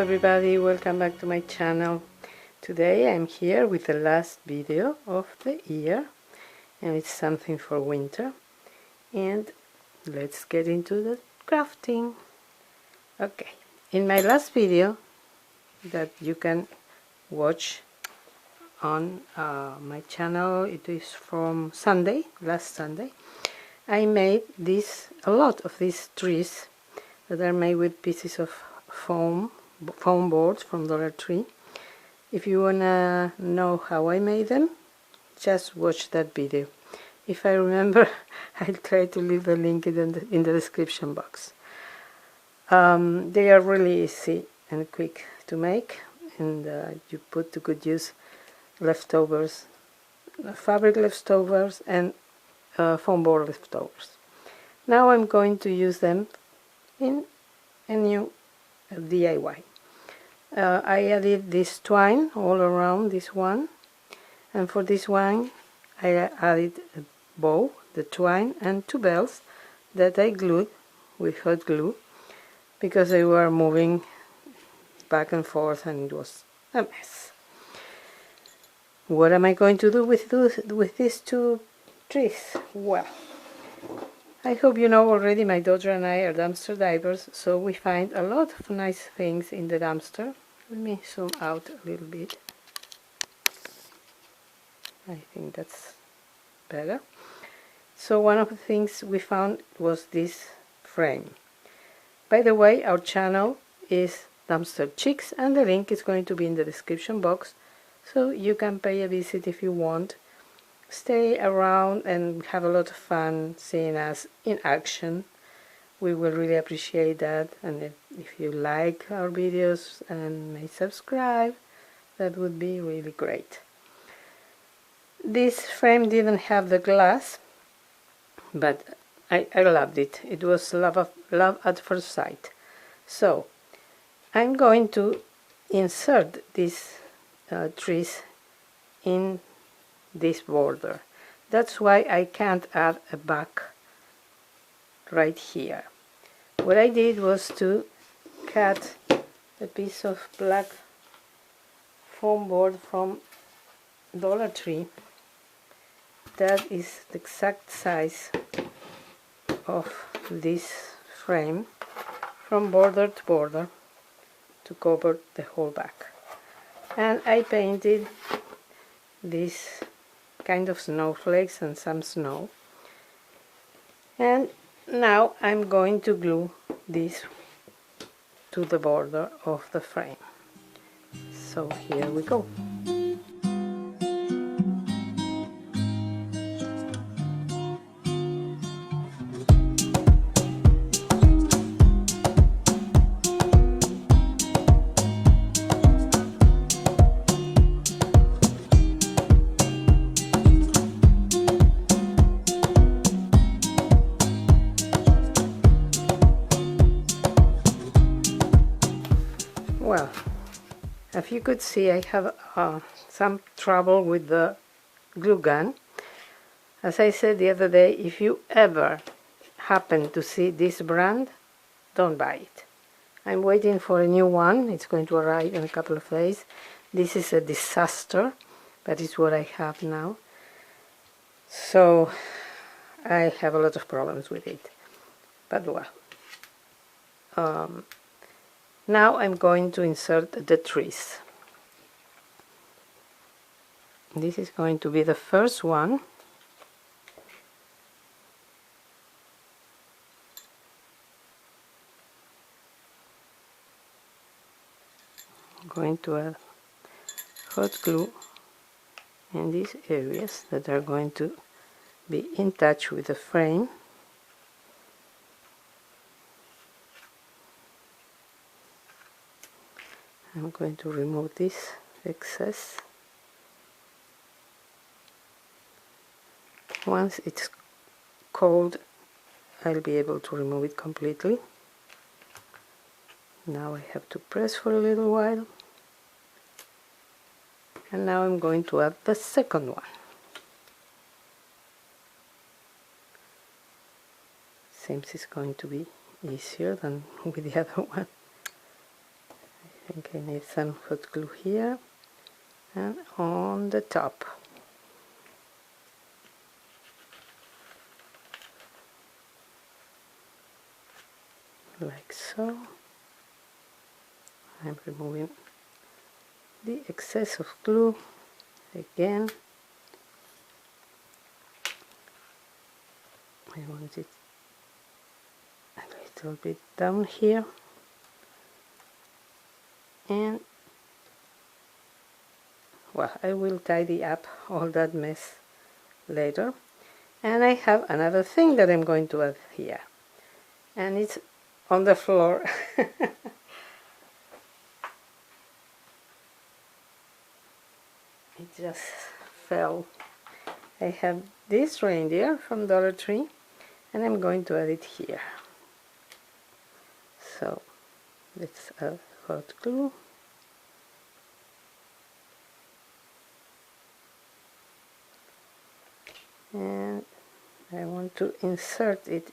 everybody, welcome back to my channel. Today I'm here with the last video of the year, and it's something for winter. And let's get into the crafting. Okay, in my last video that you can watch on my channel, it is from Sunday, last Sunday, I made a lot of these trees that are made with pieces of foam boards from Dollar Tree. If you wanna know how I made them, just watch that video. If I remember, I'll try to leave the link in the description box. They are really easy and quick to make, and you put to good use leftovers, fabric leftovers and foam board leftovers. Now I'm going to use them in a new DIY. I added this twine all around this one, and for this one I added a bow, the twine, and two bells that I glued with hot glue because they were moving back and forth and it was a mess. What am I going to do with these two trees? Well, I hope you know already, my daughter and I are dumpster divers, so we find a lot of nice things in the dumpster. Let me zoom out a little bit. I think that's better. So one of the things we found was this frame. By the way, our channel is Dumpster Chicks, and the link is going to be in the description box, so you can pay a visit if you want. Stay around and have a lot of fun seeing us in action. We will really appreciate that, and if you like our videos and may subscribe, that would be really great. This frame didn't have the glass, but I loved it. It was love at first sight. So I'm going to insert these trees in this border. That's why I can't add a back right here. What I did was to cut a piece of black foam board from Dollar Tree that is the exact size of this frame from border to border to cover the whole back. And I painted this kind of snowflakes and some snow, and now I'm going to glue this to the border of the frame. So here we go. Well, as you could see, I have some trouble with the glue gun. As I said the other day, if you ever happen to see this brand, don't buy it. I'm waiting for a new one. It's going to arrive in a couple of days. This is a disaster, but it's what I have now. So I have a lot of problems with it. But well. Now I'm going to insert the trees. This is going to be the first one. I'm going to add hot glue in these areas that are going to be in touch with the frame. I'm going to remove this excess. Once it's cold, I'll be able to remove it completely. Now I have to press for a little while. And now I'm going to add the second one. Seems it's going to be easier than with the other one. think I need some hot glue here and on the top. Like so. I'm removing the excess of glue again. I want it a little bit down here, and well, I will tidy up all that mess later. And I have another thing that I'm going to add here, and it's on the floor. It just fell. I have this reindeer from Dollar Tree, and I'm going to add it here. So let's add hot glue. And I want to insert it,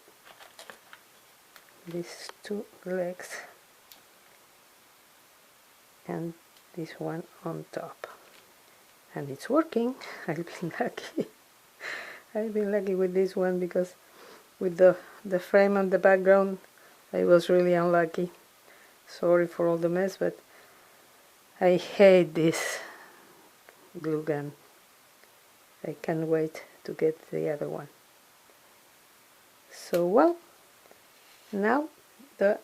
these two legs, and this one on top. And it's working. I've been lucky. I've been lucky with this one, because with the frame and the background I was really unlucky. Sorry for all the mess, but I hate this glue gun. I can't wait to get the other one. So well, now the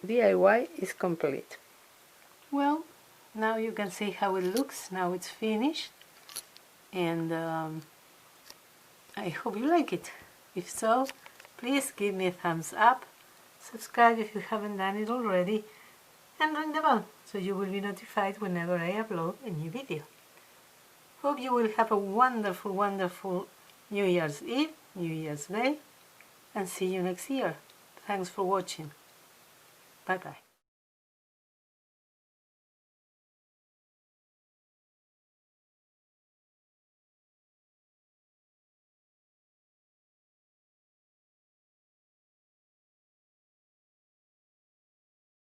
DIY is complete. Well, now you can see how it looks. Now it's finished, and I hope you like it. If so, please give me a thumbs up, subscribe if you haven't done it already, and ring the bell so you will be notified whenever I upload a new video. Hope you will have a wonderful, wonderful New Year's Eve, New Year's Day, and see you next year. Thanks for watching. Bye bye.